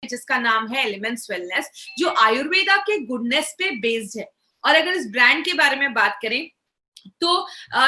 जिसका नाम है एलिमेंट्स वेलनेस, जो आयुर्वेदा के गुडनेस पे बेस्ड है। और अगर इस ब्रांड के बारे में बात करें तो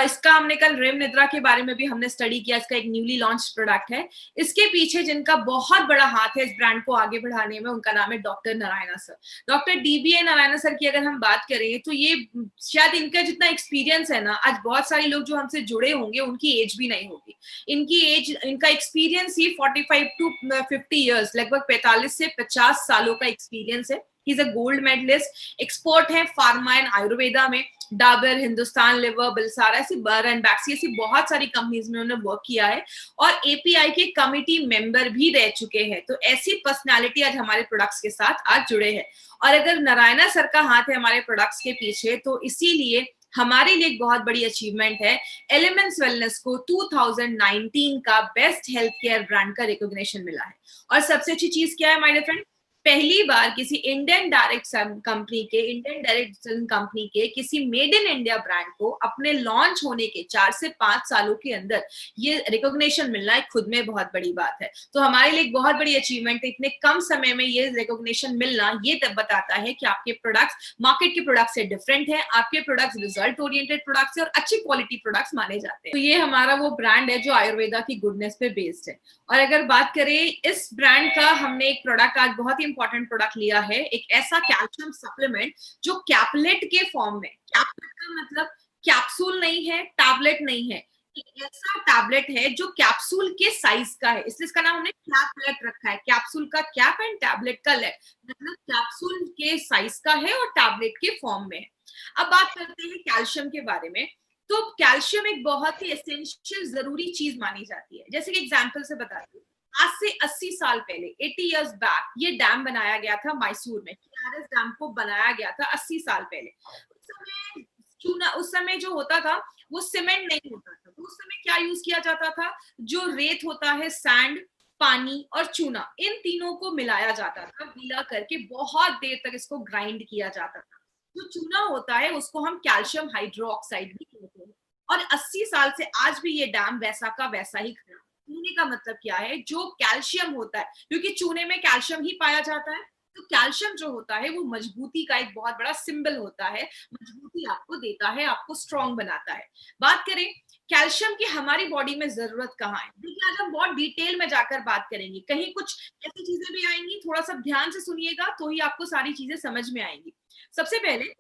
इसका हमने कल रेम निद्रा के बारे में भी हमने स्टडी किया। इसका एक न्यूली लॉन्च प्रोडक्ट है। इसके पीछे जिनका बहुत बड़ा हाथ है इस ब्रांड को आगे बढ़ाने में, उनका नाम है doctor Narayana sir. Doctor dBA Narayana sir की अगर हम बात करें तो ये शायद इनका जितना एक्सपीरियंस है ना, आज बहुत सारे लोग जो हमसे जुड़े होंगे उनकी एज भी नहीं होगी। इनकी एज, इनका एक्सपीरियंस ही 45 टू 50 ईयर्स, लगभग 45 से 50 सालों का एक्सपीरियंस है। He is a gold medallist, expert है फार्मा एंड आयुर्वेदा में। डाबर, हिंदुस्तान लिवर, बिलसारा, ऐसी बर्न बैक्सी, ऐसी बहुत सारी कंपनीज में उन्होंने वर्क किया है और एपीआई के कमिटी मेंबर भी रह चुके हैं। तो ऐसी पर्सनालिटी आज हमारे प्रोडक्ट्स के साथ आज जुड़े हैं। और अगर नारायणा सर का हाथ है हमारे प्रोडक्ट्स के पीछे, तो इसीलिए हमारे लिए एक बहुत बड़ी अचीवमेंट है। एलिमेंट्स वेलनेस को 2019 का बेस्ट हेल्थ केयर ब्रांड का रिकॉग्निशन मिला है। और सबसे अच्छी चीज क्या है माय डियर फ्रेंड, पहली बार किसी इंडियन डायरेक्ट कंपनी के किसी मेड इन इंडिया ब्रांड को अपने लॉन्च होने के 4 से 5 सालों के अंदर ये रिकॉग्निशन मिलना एक खुद में बहुत बड़ी बात है। तो हमारे लिए एक बहुत बड़ी अचीवमेंट है। इतने कम समय में ये रिकॉग्निशन मिलना, ये तब बताता है कि आपके प्रोडक्ट्स मार्केट के प्रोडक्ट से डिफरेंट है, आपके प्रोडक्ट्स रिजल्ट ओरिएंटेड प्रोडक्ट्स है और अच्छी क्वालिटी प्रोडक्ट्स माने जाते हैं। तो ये हमारा वो ब्रांड है जो आयुर्वेदा की गुडनेस पे बेस्ड है। और अगर बात करें इस ब्रांड का, हमने एक प्रोडक्ट आज बहुत ही इंपॉर्टेंट प्रोडक्ट लिया है, एक ऐसा कैल्शियम सप्लीमेंट जो कैप्लेट के फॉर्म में, कैप्लेट का मतलब कैप्सूल नहीं है, टैबलेट नहीं है, एक ऐसा टैबलेट है जो कैप्सूल के साइज का है, इसलिए इसका नाम हमने कैप्लेट रखा है। कैप्सूल का कैप एंड टैबलेट का लेट, मतलब कैप्सूल के साइज का है और टैबलेट के फॉर्म में है। अब बात करते हैं कैल्शियम के बारे में। तो कैल्शियम एक बहुत ही एसेंशियल जरूरी चीज मानी जाती है। जैसे कि एग्जांपल से बताती हूँ, आज से 80 साल पहले, 80 इयर्स बैक, ये डैम बनाया गया था मैसूर में। केआरएस डैम को बनाया गया था 80 साल पहले। उस समय चूना, उस समय जो होता था वो सीमेंट नहीं होता था, तो उस समय क्या यूज किया जाता था, जो रेत होता है, सैंड, पानी और चूना, इन तीनों को मिलाया जाता था, गीला करके बहुत देर तक इसको ग्राइंड किया जाता था। जो चूना होता है उसको हम कैल्शियम हाइड्रोक्साइड भी कहते हैं। और 80 साल से आज भी ये डैम वैसा का वैसा ही खड़ा है। कहने का मतलब क्या है, जो कैल्शियम होता है, क्योंकि चूने में कैल्शियम ही पाया जाता है, तो कैल्शियम जो होता है वो मजबूती का एक बहुत बड़ा सिंबल होता है। मजबूती आपको देता है, आपको स्ट्रॉन्ग बनाता है। बात करें कैल्शियम की हमारी बॉडी में जरूरत कहाँ है, देखिए आज हम बहुत डिटेल में जाकर बात करेंगे। कहीं कुछ ऐसी चीजें भी आएंगी, थोड़ा सा ध्यान से सुनिएगा तो ही आपको सारी चीजें समझ में आएंगी। सबसे पहले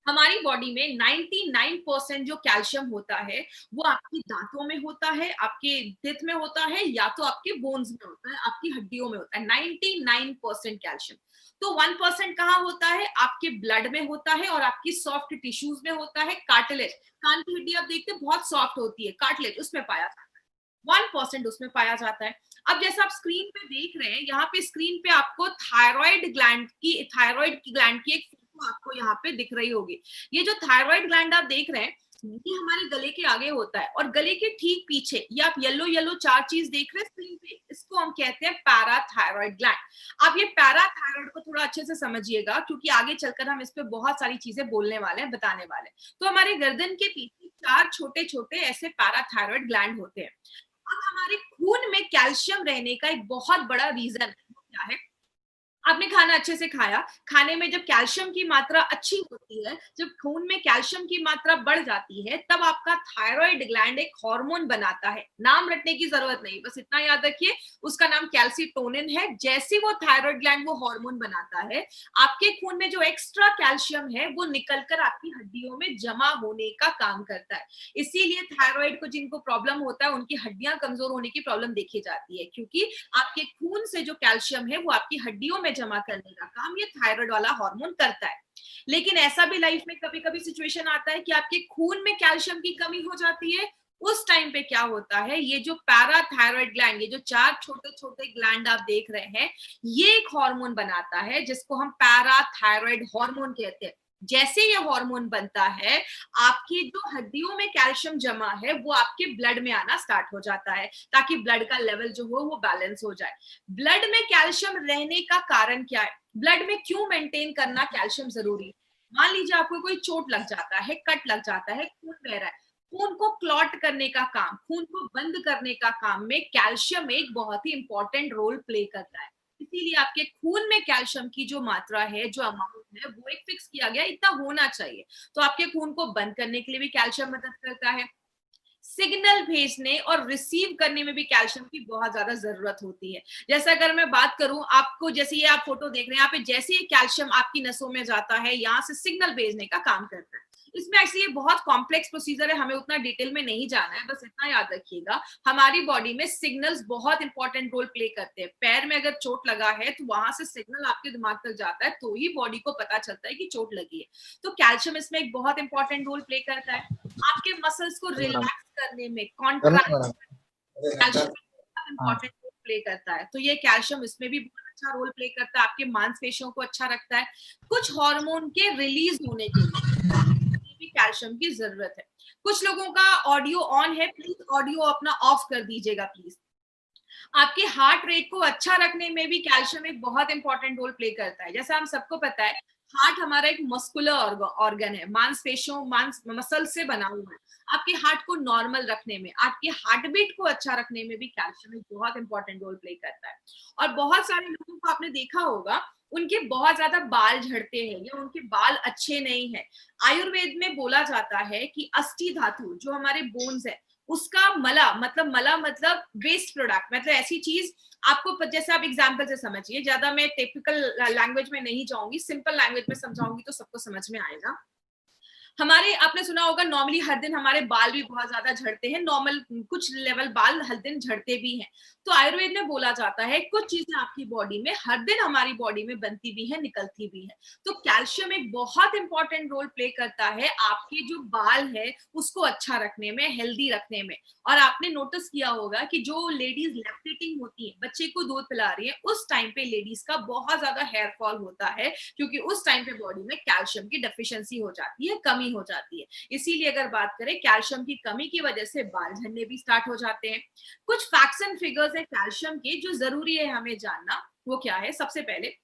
हमारी बॉडी में 99% जो कैल्शियम होता है वो आपकी दांतों में होता है, आपके टिथ में होता है, या तो आपके बोन्स में होता है, आपकी हड्डियों में होता है। 99% कैल्शियम। तो 1% कहाँ होता है, आपके ब्लड में होता है और आपकी सॉफ्ट टिश्यूज में होता है। कार्टिलेज, कान की हड्डी आप देखते हैं बहुत सॉफ्ट होती है, कार्टिलेज उसमें पाया जाता है। 1% उसमें पाया जाता है। अब जैसा आप स्क्रीन पे देख रहे हैं, यहाँ पे स्क्रीन पे आपको थायराइड की ग्लैंड की एक फोटो आपको यहाँ पे दिख रही होगी। ये जो थायराइड ग्लैंड आप देख रहे हैं, ये हमारे गले के आगे होता है और गले के ठीक पीछे ये आप येलो येलो 4 चीज देख रहे हैं स्क्रीन पे, इसको हम कहते हैं पैराथायराइड ग्लैंड। आप ये पैराथायराइड को थोड़ा अच्छे से समझिएगा, क्योंकि आगे चलकर हम इस पे बहुत सारी चीजें बोलने वाले हैं, बताने वाले हैं। तो हमारे गर्दन के पीछे 4 छोटे छोटे ऐसे पैराथायराइड ग्लैंड होते हैं। अब हमारे खून में कैल्शियम रहने का एक बहुत बड़ा रीजन है, वो क्या है, आपने खाना अच्छे से खाया, खाने में जब कैल्शियम की मात्रा अच्छी होती है, जब खून में कैल्शियम की मात्रा बढ़ जाती है, तब आपका थायराइड ग्लैंड एक हार्मोन बनाता है। नाम रटने की जरूरत नहीं, बस इतना याद रखिए, उसका नाम कैल्सिटोनिन है। जैसे वो थायराइड ग्लैंड वो हार्मोन बनाता है, आपके खून में जो एक्स्ट्रा कैल्शियम है वो निकलकर आपकी हड्डियों में जमा होने का काम करता है। इसीलिए थायराइड को जिनको प्रॉब्लम होता है, उनकी हड्डियां कमजोर होने की प्रॉब्लम देखी जाती है, क्योंकि आपके खून से जो कैल्शियम है वो आपकी हड्डियों में जमा करने का काम ये थायराइड वाला हार्मोन करता है। लेकिन ऐसा भी लाइफ में कभी कभी सिचुएशन आता है कि आपके खून में कैल्शियम की कमी हो जाती है। उस टाइम पे क्या होता है, ये जो पैराथायराइड ग्लैंड, ये जो 4 छोटे छोटे ग्लैंड आप देख रहे हैं, ये एक हार्मोन बनाता है जिसको हम पैराथायराइड हार्मोन कहते हैं। जैसे ये हार्मोन बनता है, आपकी जो हड्डियों में कैल्शियम जमा है वो आपके ब्लड में आना स्टार्ट हो जाता है, ताकि ब्लड का लेवल जो हो वो बैलेंस हो जाए। ब्लड में कैल्शियम रहने का कारण क्या है, ब्लड में क्यों मेंटेन करना कैल्शियम जरूरी है। मान लीजिए आपको कोई चोट लग जाता है, कट लग जाता है, खून बह रहा है, खून को क्लॉट करने का काम, खून को बंद करने का काम में कैल्शियम एक बहुत ही इंपॉर्टेंट रोल प्ले करता है। इसीलिए आपके खून में कैल्शियम की जो मात्रा है, जो अमाउंट है, वो एक फिक्स किया गया, इतना होना चाहिए। तो आपके खून को बंद करने के लिए भी कैल्शियम मदद करता है। सिग्नल भेजने और रिसीव करने में भी कैल्शियम की बहुत ज्यादा जरूरत होती है। जैसे अगर मैं बात करूं आपको, जैसे ये आप फोटो देख रहे हैं, यहाँ पे जैसे ये कैल्शियम आपकी नसों में जाता है, यहाँ से सिग्नल भेजने का काम करता है। इसमें एक्चुअली ये बहुत कॉम्प्लेक्स प्रोसीजर है, हमें उतना डिटेल में नहीं जाना है, बस इतना याद रखिएगा हमारी बॉडी में सिग्नल्स बहुत इंपॉर्टेंट रोल प्ले करते हैं। पैर में अगर चोट लगा है तो वहां से सिग्नल आपके दिमाग तक जाता है, तो ही बॉडी को पता चलता है कि चोट लगी है। तो कैल्शियम इसमें एक बहुत इंपॉर्टेंट रोल प्ले करता है। आपके मसल्स को रिलैक्स करने में, contract calcium important role play करता है। तो ये कैल्शियम इसमें भी बहुत अच्छा रोल प्ले करता है, आपके मांसपेशियों को अच्छा रखता है। कुछ हार्मोन के रिलीज होने के लिए भी कैल्शियम की जरूरत है। कुछ लोगों का ऑडियो ऑन है, प्लीज ऑडियो अपना ऑफ कर दीजिएगा प्लीज। आपके हार्ट रेट को अच्छा रखने में भी कैल्शियम एक बहुत इंपॉर्टेंट रोल प्ले करता है। जैसा हम सबको पता है, हार्ट हमारा एक मस्कुलर ऑर्गन है, मांसपेशियों मसल से बना हुआ है। आपके हार्ट को नॉर्मल रखने में, आपके हार्ट बीट को अच्छा रखने में भी कैल्शियम एक बहुत इंपॉर्टेंट रोल प्ले करता है। और बहुत सारे लोगों को आपने देखा होगा, उनके बहुत ज्यादा बाल झड़ते हैं या उनके बाल अच्छे नहीं है। आयुर्वेद में बोला जाता है कि अस्थि धातु जो हमारे बोन्स है, उसका मला मतलब वेस्ट प्रोडक्ट, मतलब ऐसी चीज आपको, जैसे आप एग्जांपल से समझिए, ज्यादा मैं टिपिकल लैंग्वेज में नहीं जाऊंगी, सिंपल लैंग्वेज में समझाऊंगी तो सबको समझ में आएगा। हमारे, आपने सुना होगा, नॉर्मली हर दिन हमारे बाल भी बहुत ज्यादा झड़ते हैं, नॉर्मल कुछ लेवल बाल हर दिन झड़ते भी हैं। तो आयुर्वेद में बोला जाता है कुछ चीजें आपकी बॉडी में हर दिन हमारी बॉडी में बनती भी है, निकलती भी है। तो कैल्शियम एक बहुत इंपॉर्टेंट रोल प्ले करता है आपके जो बाल है उसको अच्छा रखने में, हेल्दी रखने में। और आपने नोटिस किया होगा कि जो लेडीज लैक्टेटिंग होती है, बच्चे को दूध पिला रही है, उस टाइम पे लेडीज का बहुत ज्यादा हेयर फॉल होता है, क्योंकि उस टाइम पे बॉडी में कैल्शियम की डेफिशिएंसी हो जाती है, कमी हो जाती है। इसीलिए अगर बात करें, कैल्शियम की कमी की वजह से बाल झड़ने भी स्टार्ट हो जाते हैं। कुछ फैक्ट्स एंड फिगर्स है कैल्शियम के जो जरूरी है हमें जानना। वो क्या है? सबसे पहले,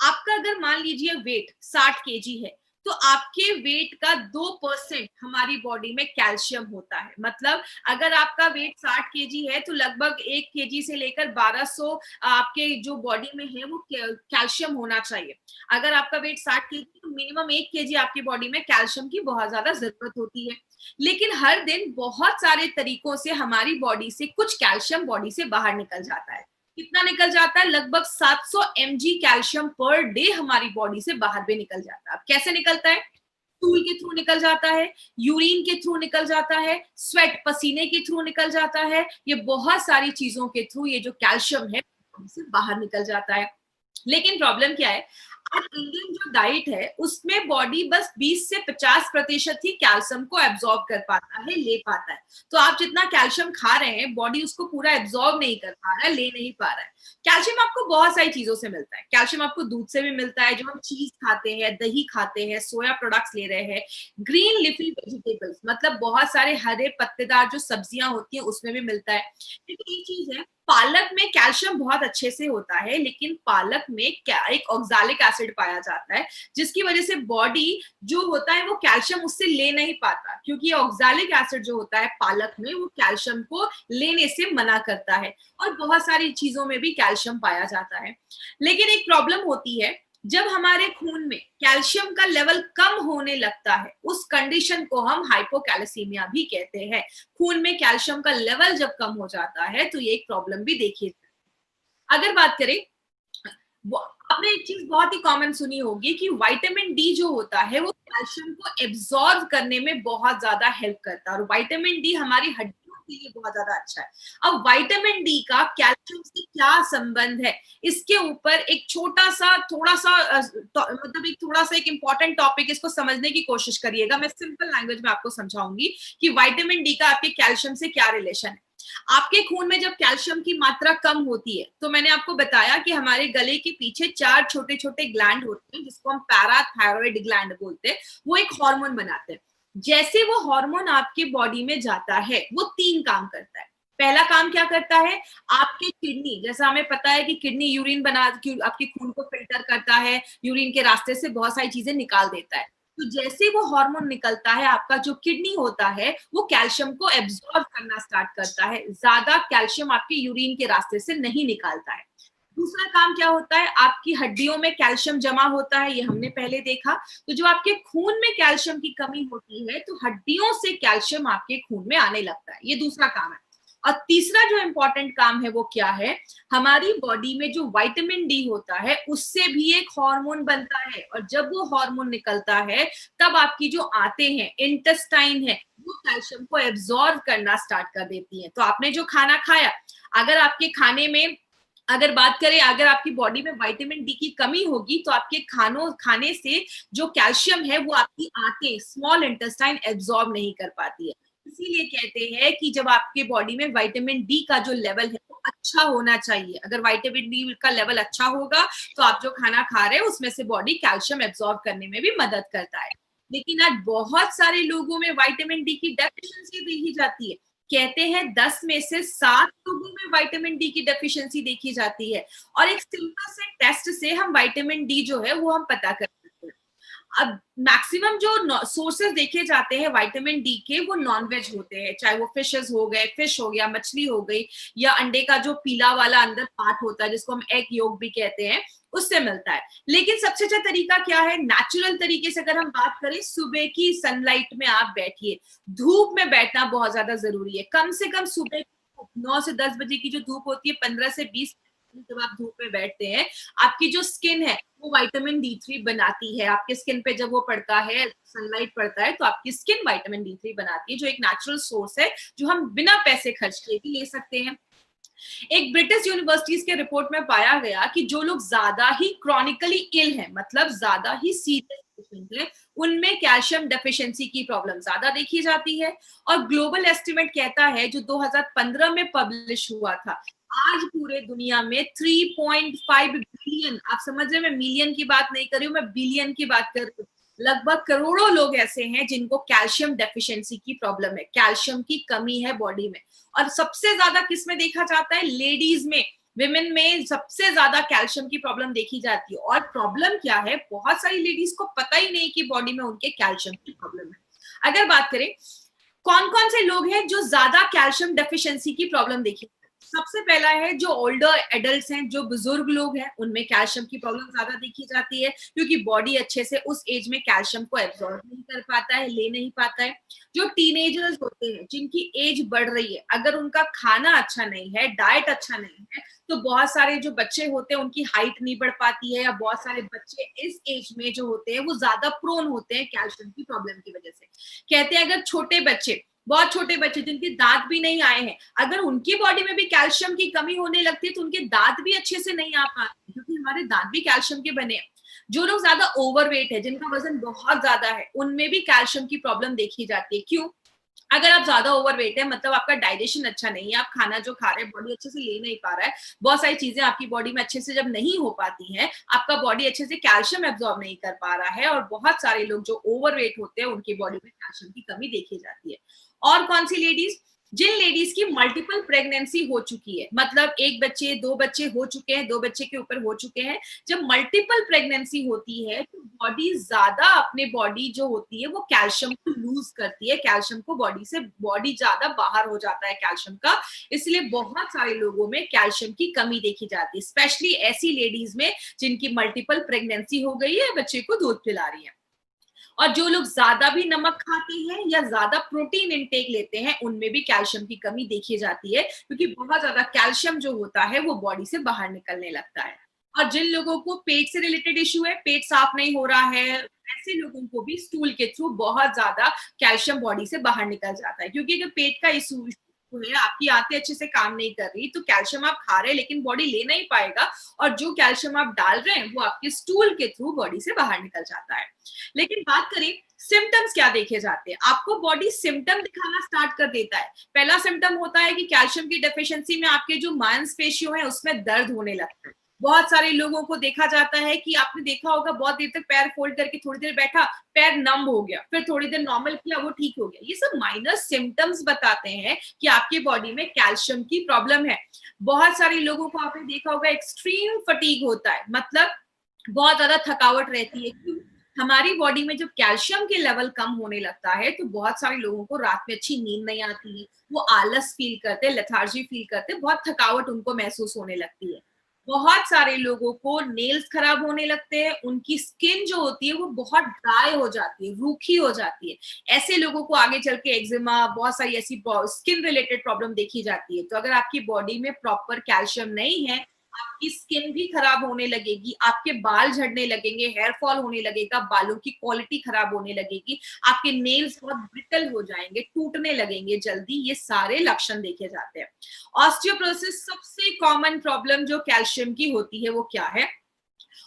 आपका अगर मान लीजिए वेट 60 kg है, तो आपके वेट का 2% हमारी बॉडी में कैल्शियम होता है। मतलब अगर आपका वेट 60 kg है तो लगभग 1 kg से लेकर 1200 आपके जो बॉडी में है वो कैल्शियम होना चाहिए। अगर आपका वेट 60 kg तो मिनिमम 1 kg आपकी बॉडी में कैल्शियम की बहुत ज्यादा जरूरत होती है। लेकिन हर दिन बहुत सारे तरीकों से हमारी बॉडी से कुछ कैल्शियम बॉडी से बाहर निकल जाता है। कितना निकल जाता है? लगभग 700 mg कैल्शियम पर डे हमारी बॉडी से बाहर भी निकल जाता है। अब कैसे निकलता है? स्टूल के थ्रू निकल जाता है, यूरिन के थ्रू निकल जाता है, स्वेट पसीने के थ्रू निकल जाता है। ये बहुत सारी चीजों के थ्रू ये जो कैल्शियम है बॉडी से बाहर निकल जाता है। लेकिन प्रॉब्लम क्या है, आज इंडियन जो डाइट है उसमें बॉडी बस 20 से 50% ही कैल्शियम को एब्जॉर्ब कर पाता है, ले पाता है। तो आप जितना कैल्शियम खा रहे हैं, बॉडी उसको पूरा एब्जॉर्ब नहीं कर पा रहा है, ले नहीं पा रहा है। कैल्शियम आपको बहुत सारी चीजों से मिलता है। कैल्शियम आपको दूध से भी मिलता है, जो हम चीज खाते हैं, दही खाते हैं, सोया प्रोडक्ट्स ले रहे हैं, ग्रीन लिफी वेजिटेबल्स मतलब बहुत सारे हरे पत्तेदार जो सब्जियां होती हैं उसमें भी मिलता है। लेकिन एक चीज है, पालक में कैल्शियम बहुत अच्छे से होता है, लेकिन पालक में एक ऑक्सालिक एसिड पाया जाता है, जिसकी वजह से बॉडी जो होता है वो कैल्शियम उससे ले नहीं पाता, क्योंकि ऑक्सालिक एसिड जो होता है पालक में वो कैल्शियम को लेने से मना करता है। और बहुत सारी चीजों में भी कैल्शियम पाया जाता है। लेकिन एक प्रॉब्लम होती है, जब हमारे खून में कैल्शियम का लेवल कम होने लगता है, उस कंडीशन को हम हाइपोकैल्सीमिया भी कहते हैं। खून में कैल्शियम का लेवल जब कम हो जाता है तो ये एक प्रॉब्लम भी देखिए। अगर बात करें, आपने एक चीज बहुत ही कॉमन सुनी होगी कि विटामिन डी जो होता है वो कैल्शियम को एब्जॉर्ब करने में बहुत ज्यादा हेल्प करता है, और विटामिन डी हमारी हड्डियों के लिए बहुत ज्यादा अच्छा है। अब विटामिन डी का कैल्शियम से क्या संबंध है, इसके ऊपर एक छोटा सा मतलब एक थोड़ा सा एक इंपॉर्टेंट टॉपिक, इसको समझने की कोशिश करिएगा। मैं सिंपल लैंग्वेज में आपको समझाऊंगी कि विटामिन डी का आपके कैल्शियम से क्या रिलेशन है। आपके खून में जब कैल्शियम की मात्रा कम होती है, तो मैंने आपको बताया कि हमारे गले के पीछे 4 छोटे छोटे ग्लैंड होते हैं, जिसको हम पैराथायरॉइड ग्लैंड बोलते हैं। वो एक हार्मोन बनाते हैं। जैसे वो हार्मोन आपके बॉडी में जाता है, वो 3 काम करता है। पहला काम क्या करता है, आपके किडनी, जैसा हमें पता है कि किडनी यूरिन आपके खून को फिल्टर करता है, यूरिन के रास्ते से बहुत सारी चीजें निकाल देता है। तो जैसे वो हार्मोन निकलता है, आपका जो किडनी होता है वो कैल्शियम को एब्जॉर्ब करना स्टार्ट करता है, ज्यादा कैल्शियम आपके यूरिन के रास्ते से नहीं निकालता है। दूसरा काम क्या होता है, आपकी हड्डियों में कैल्शियम जमा होता है, ये हमने पहले देखा। तो जब आपके खून में कैल्शियम की कमी होती है तो हड्डियों से कैल्शियम आपके खून में आने लगता है, ये दूसरा काम है। और तीसरा जो इम्पोर्टेंट काम है वो क्या है, हमारी बॉडी में जो विटामिन डी होता है उससे भी एक हार्मोन बनता है, और जब वो हार्मोन निकलता है तब आपकी जो आंतें हैं, इंटेस्टाइन है, वो कैल्शियम को एब्जॉर्ब करना स्टार्ट कर देती है। तो आपने जो खाना खाया, अगर आपके खाने में, अगर बात करें, अगर आपकी बॉडी में विटामिन डी की कमी होगी तो आपके खाने से जो कैल्शियम है वो आपकी आंतें, स्मॉल इंटेस्टाइन एब्जॉर्ब नहीं कर पाती है। इसीलिए कहते हैं कि जब आपके बॉडी में विटामिन डी का जो लेवल है वो अच्छा होना चाहिए। अगर विटामिन डी का लेवल अच्छा होगा तो आप जो खाना खा रहे हैं उसमें से बॉडी कैल्शियम एब्जॉर्ब करने में भी मदद करता है। लेकिन आज बहुत सारे लोगों में विटामिन डी की डेफिशिएंसी देखी जाती है। कहते हैं 10 में से 7 लोगों में विटामिन डी की डेफिशिएंसी देखी जाती है, और एक सिंपल से टेस्ट से हम विटामिन डी जो है वो हम पता कर सकते हैं। अब मैक्सिमम जो सोर्सेस देखे जाते हैं विटामिन डी के, वो नॉनवेज होते हैं, चाहे वो फिशेस हो गए, फिश हो गया, मछली हो गई, या अंडे का जो पीला वाला अंदर पार्ट होता है जिसको हम एग योक भी कहते हैं, उससे मिलता है। लेकिन सबसे अच्छा तरीका क्या है, नेचुरल तरीके से अगर हम बात करें, सुबह की सनलाइट में आप बैठिए। धूप में बैठना बहुत ज्यादा जरूरी है। कम से कम सुबह 9 से 10 बजे की जो धूप होती है, 15 से 20 जब आप धूप में बैठते हैं, आपकी जो स्किन है वो विटामिन डी थ्री बनाती है। आपके स्किन पे जब वो पड़ता है, सनलाइट पड़ता है, तो आपकी स्किन विटामिन डी थ्री बनाती है, जो एक नेचुरल सोर्स है जो हम बिना पैसे खर्च किए भी ले सकते हैं। एक ब्रिटिश यूनिवर्सिटीज के रिपोर्ट में पाया गया कि जो लोग ज्यादा ही क्रॉनिकली इल हैं, मतलब ज्यादा ही सीरियस पेशेंट हैं, उनमें कैल्शियम डेफिशिएंसी की प्रॉब्लम ज्यादा देखी जाती है। और ग्लोबल एस्टिमेट कहता है, जो 2015 में पब्लिश हुआ था, आज पूरे दुनिया में 3.5 बिलियन, आप समझ रहे हैं, मैं मिलियन की बात नहीं कर रही हूँ, मैं बिलियन की बात कर रही हूँ, लगभग करोड़ों लोग ऐसे हैं जिनको कैल्शियम डेफिशिएंसी की प्रॉब्लम है, कैल्शियम की कमी है बॉडी में। और सबसे ज्यादा किस में देखा जाता है, लेडीज में, विमेन में सबसे ज्यादा कैल्शियम की प्रॉब्लम देखी जाती है। और प्रॉब्लम क्या है, बहुत सारी लेडीज को पता ही नहीं कि बॉडी में उनके कैल्शियम की प्रॉब्लम है। अगर बात करें कौन कौन से लोग हैं जो ज्यादा कैल्शियम डेफिशिएंसी की प्रॉब्लम देखी, सबसे पहला है जो ओल्डर एडल्ट्स हैं, जो बुजुर्ग लोग हैं, उनमें कैल्शियम की प्रॉब्लम ज्यादा देखी जाती है, क्योंकि बॉडी अच्छे से उस एज में कैल्शियम को एब्जॉर्ब नहीं कर पाता है, ले नहीं पाता है। जो टीनेजर्स होते हैं, जिनकी एज बढ़ रही है, अगर उनका खाना अच्छा नहीं है, डाइट अच्छा नहीं है, तो बहुत सारे जो बच्चे होते हैं उनकी हाइट नहीं बढ़ पाती है, या बहुत सारे बच्चे इस एज में जो होते हैं वो ज्यादा प्रोन होते हैं कैल्शियम की प्रॉब्लम की वजह से। कहते हैं अगर छोटे बच्चे, बहुत छोटे बच्चे जिनके दांत भी नहीं आए हैं, अगर उनकी बॉडी में भी कैल्शियम की कमी होने लगती है तो उनके दांत भी अच्छे से नहीं आ पाते, क्योंकि हमारे दांत भी कैल्शियम के बने हैं। जो लोग ज्यादा ओवरवेट है, जिनका वजन बहुत ज्यादा है, उनमें भी कैल्शियम की प्रॉब्लम देखी जाती है। क्यों? अगर आप ज्यादा ओवरवेट है, मतलब आपका डाइजेशन अच्छा नहीं है, आप खाना जो खा रहे हैं बॉडी अच्छे से ले नहीं पा रहा है, बहुत सारी चीजें आपकी बॉडी में अच्छे से जब नहीं हो पाती हैं, आपका बॉडी अच्छे से कैल्शियम एब्जॉर्ब नहीं कर पा रहा है, और बहुत सारे लोग जो ओवरवेट होते हैं उनकी बॉडी में कैल्शियम की कमी देखी जाती है। और कौन सी लेडीज, जिन लेडीज की मल्टीपल प्रेगनेंसी हो चुकी है, मतलब एक बच्चे, दो बच्चे हो चुके हैं, दो बच्चे के ऊपर हो चुके हैं, जब मल्टीपल प्रेगनेंसी होती है तो बॉडी ज्यादा, अपने बॉडी जो होती है वो कैल्शियम को लूज करती है, कैल्शियम को बॉडी से, बॉडी ज्यादा बाहर हो जाता है कैल्शियम का। इसलिए बहुत सारे लोगों में कैल्शियम की कमी देखी जाती है, स्पेशली ऐसी लेडीज में जिनकी मल्टीपल प्रेगनेंसी हो गई है, बच्चे को दूध पिला रही है। और जो लोग ज्यादा भी नमक खाते हैं या ज्यादा प्रोटीन इंटेक लेते हैं, उनमें भी कैल्शियम की कमी देखी जाती है, क्योंकि बहुत ज्यादा कैल्शियम जो होता है वो बॉडी से बाहर निकलने लगता है। और जिन लोगों को पेट से रिलेटेड इश्यू है, पेट साफ नहीं हो रहा है, ऐसे लोगों को भी स्टूल के थ्रू बहुत ज्यादा कैल्शियम बॉडी से बाहर निकल जाता है, क्योंकि अगर पेट का इश्यू है, आपकी आंतें अच्छे से काम नहीं कर रही, तो कैल्शियम आप खा रहे हैं लेकिन बॉडी ले नहीं पाएगा, और जो कैल्शियम आप डाल रहे हैं वो आपके स्टूल के थ्रू बॉडी से बाहर निकल जाता है। लेकिन बात करें सिम्टम्स क्या देखे जाते हैं, आपको बॉडी सिम्टम दिखाना स्टार्ट कर देता है। पहला सिम्टम होता है कि कैल्शियम की डेफिशिएंसी में आपके जो मांसपेशियों है उसमें दर्द होने लगता है। बहुत सारे लोगों को देखा जाता है कि आपने देखा होगा, बहुत देर तक पैर फोल्ड करके थोड़ी देर बैठा, पैर नम हो गया, फिर थोड़ी देर नॉर्मल किया, वो ठीक हो गया। ये सब माइनर सिम्टम्स बताते हैं कि आपकी बॉडी में कैल्शियम की प्रॉब्लम है। बहुत सारे लोगों को आपने देखा होगा एक्सट्रीम फटीग होता है, मतलब बहुत ज्यादा थकावट रहती है। क्यों? हमारी बॉडी में जब कैल्शियम के लेवल कम होने लगता है तो बहुत सारे लोगों को रात में अच्छी नींद नहीं आती है, वो आलस फील करते, लेथार्जी फील करते, बहुत थकावट उनको महसूस होने लगती है। बहुत सारे लोगों को नेल्स खराब होने लगते हैं, उनकी स्किन जो होती है वो बहुत ड्राई हो जाती है, रूखी हो जाती है। ऐसे लोगों को आगे चल के एक्जिमा, बहुत सारी ऐसी स्किन रिलेटेड प्रॉब्लम देखी जाती है। तो अगर आपकी बॉडी में प्रॉपर कैल्शियम नहीं है, आपकी स्किन भी खराब होने लगेगी, आपके बाल झड़ने लगेंगे, हेयर फॉल होने लगेगा, बालों की क्वालिटी खराब होने लगेगी, आपके नेल्स बहुत ब्रिटल हो जाएंगे, टूटने लगेंगे जल्दी। ये सारे लक्षण देखे जाते हैं। ऑस्टियोपोरोसिस सबसे कॉमन प्रॉब्लम जो कैल्शियम की होती है वो क्या है?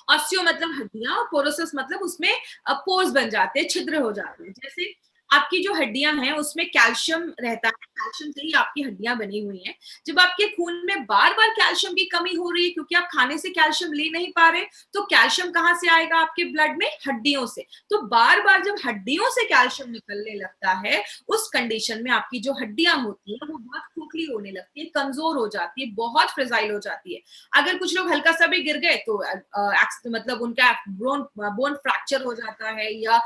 ऑस्टियो मतलब हड्डियां और पोरोसिस मतलब उसमें पोर्स बन जाते हैं, छिद्र हो जाते हैं। जैसे आपकी जो हड्डियां हैं उसमें कैल्शियम रहता है, कैल्शियम से ही आपकी हड्डियां बनी हुई हैं। जब आपके खून में बार बार कैल्शियम की कमी हो रही है क्योंकि आप खाने से कैल्शियम ले नहीं पा रहे, तो कैल्शियम कहाँ से आएगा आपके ब्लड में? हड्डियों से। तो बार बार जब हड्डियों से कैल्शियम निकलने लगता है, उस कंडीशन में आपकी जो हड्डियां होती है वो बहुत खोखली होने लगती है, कमजोर हो जाती है, बहुत फ्रेजाइल हो जाती है। अगर कुछ लोग हल्का सा भी गिर गए तो मतलब उनका बोन बोन फ्रैक्चर हो जाता है, या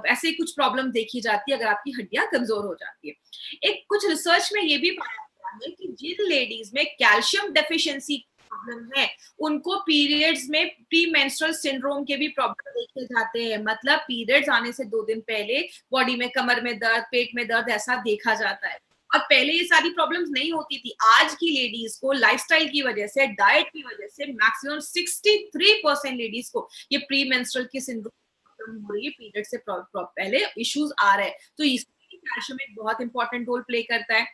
ऐसे कुछ प्रॉब्लम देखी जाती है अगर आपकी हड्डियां कमजोर हो जाती है। एक कुछ रिसर्च में ये भी पाया गया है कि जिन लेडीज में कैल्शियम डेफिशिएंसी प्रॉब्लम है, उनको पीरियड्स में प्री मेंस्ट्रुअल सिंड्रोम के भी प्रॉब्लम देखे जाते हैं। मतलब पीरियड्स आने से 2 दिन पहले बॉडी में कमर में दर्द, पेट में दर्द ऐसा देखा जाता है। और पहले ये सारी प्रॉब्लम्स नहीं होती थी। आज की लेडीज को लाइफस्टाइल की वजह से, डाइट की वजह से मैक्सिमम 63% लेडीज को ये प्री मेंस्ट्रुअल की सिंड्रोम हो रही है, पीरियड से पहले इश्यूज आ रहे हैं। तो इसमें कैल्शियम एक बहुत इंपॉर्टेंट रोल प्ले करता है।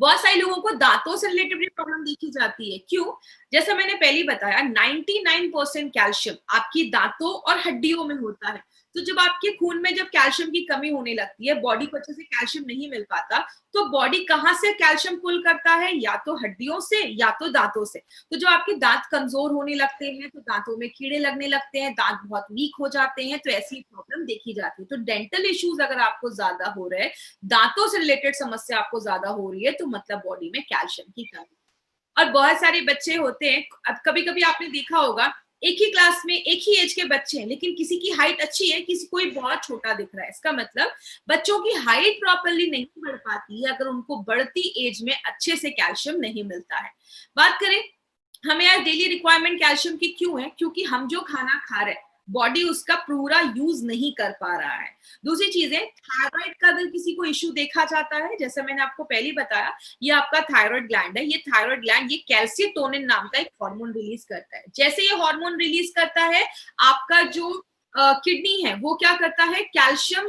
बहुत सारे लोगों को दांतों से रिलेटेड भी प्रॉब्लम देखी जाती है। क्यों? जैसा मैंने पहले बताया, 99% कैल्शियम आपकी दांतों और हड्डियों में होता है। तो जब आपके खून में जब कैल्शियम की कमी होने लगती है, बॉडी को अच्छे से कैल्शियम नहीं मिल पाता, तो बॉडी कहाँ से कैल्शियम पुल करता है? या तो हड्डियों से या तो दांतों से। तो जब आपके दांत कमजोर होने लगते हैं तो दांतों में कीड़े लगने लगते हैं, दांत बहुत वीक हो जाते हैं, तो ऐसी प्रॉब्लम देखी जाती है। तो डेंटल इश्यूज अगर आपको ज्यादा हो रहे हैं, दांतों से रिलेटेड समस्या आपको ज्यादा हो रही है, तो मतलब बॉडी में कैल्शियम की कमी। और बहुत सारे बच्चे होते हैं, अब कभी कभी आपने देखा होगा, एक ही क्लास में एक ही एज के बच्चे हैं, लेकिन किसी की हाइट अच्छी है, किसी कोई बहुत छोटा दिख रहा है। इसका मतलब बच्चों की हाइट प्रॉपरली नहीं बढ़ पाती है अगर उनको बढ़ती एज में अच्छे से कैल्शियम नहीं मिलता है। बात करें हमें यार डेली रिक्वायरमेंट कैल्शियम की क्यों है? क्योंकि हम जो खाना खा रहे हैं, बॉडी उसका पूरा यूज नहीं कर पा रहा है। दूसरी चीज है, थायराइड का अगर किसी को इश्यू देखा जाता है, जैसे मैंने आपको पहले बताया, ये आपका थायराइड ग्लैंड है। ये थायराइड ग्लैंड ये कैल्सिटोनिन नाम का एक हार्मोन रिलीज करता है। जैसे ये हार्मोन रिलीज करता है, आपका जो किडनी है वो क्या करता है? कैल्शियम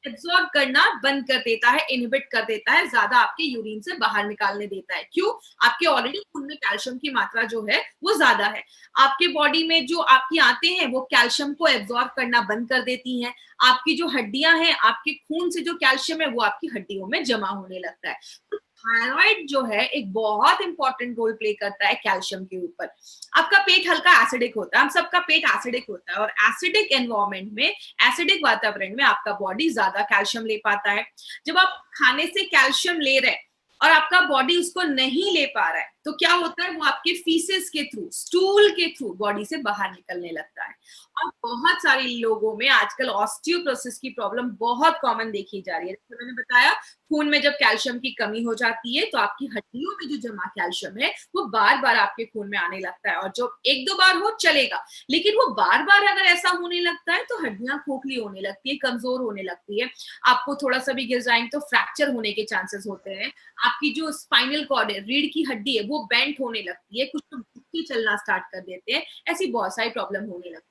एब्सॉर्ब करना बंद कर देता है, इनहिबिट कर देता है, ज्यादा आपके यूरिन से बाहर निकालने देता है। क्यों? आपके ऑलरेडी खून में कैल्शियम की मात्रा जो है वो ज्यादा है। आपके बॉडी में जो आपकी आंतें हैं वो कैल्शियम को एब्सॉर्ब करना बंद कर देती हैं। आपकी जो हड्डियां हैं, आपके खून से जो कैल्शियम है वो आपकी हड्डियों में जमा होने लगता है। तो थायराइड जो है एक बहुत इंपॉर्टेंट रोल प्ले करता है कैल्शियम के ऊपर। आपका पेट हल्का एसिडिक होता है, हम सबका पेट एसिडिक होता है, और एसिडिक एनवायरमेंट में, एसिडिक वातावरण में आपका बॉडी ज्यादा कैल्शियम ले पाता है। जब आप खाने से कैल्शियम ले रहे हैं और आपका बॉडी उसको नहीं ले पा रहा है, तो क्या होता है? वो आपके फीसेस के थ्रू, स्टूल के थ्रू बॉडी से बाहर निकलने लगता है। और बहुत सारे लोगों में आजकल ऑस्टियोपोरोसिस की प्रॉब्लम बहुत कॉमन देखी जा रही है। जैसे मैंने बताया, खून में जब कैल्शियम की कमी हो जाती है तो आपकी हड्डियों में जो जमा कैल्शियम है वो बार बार आपके खून में आने लगता है। और जो 1-2 बार हो चलेगा, लेकिन वो बार बार अगर ऐसा होने लगता है तो हड्डियां खोखली होने लगती है, कमजोर होने लगती है। आपको थोड़ा सा भी गिर जाएंगे तो फ्रैक्चर होने के चांसेस होते हैं। आपकी जो स्पाइनल कॉर्ड है, रीढ़ की हड्डी है, वो बेंट होने लगती है, कुछ लोग झुक के चलना स्टार्ट कर देते हैं। ऐसी बहुत सारी प्रॉब्लम होने लगती है।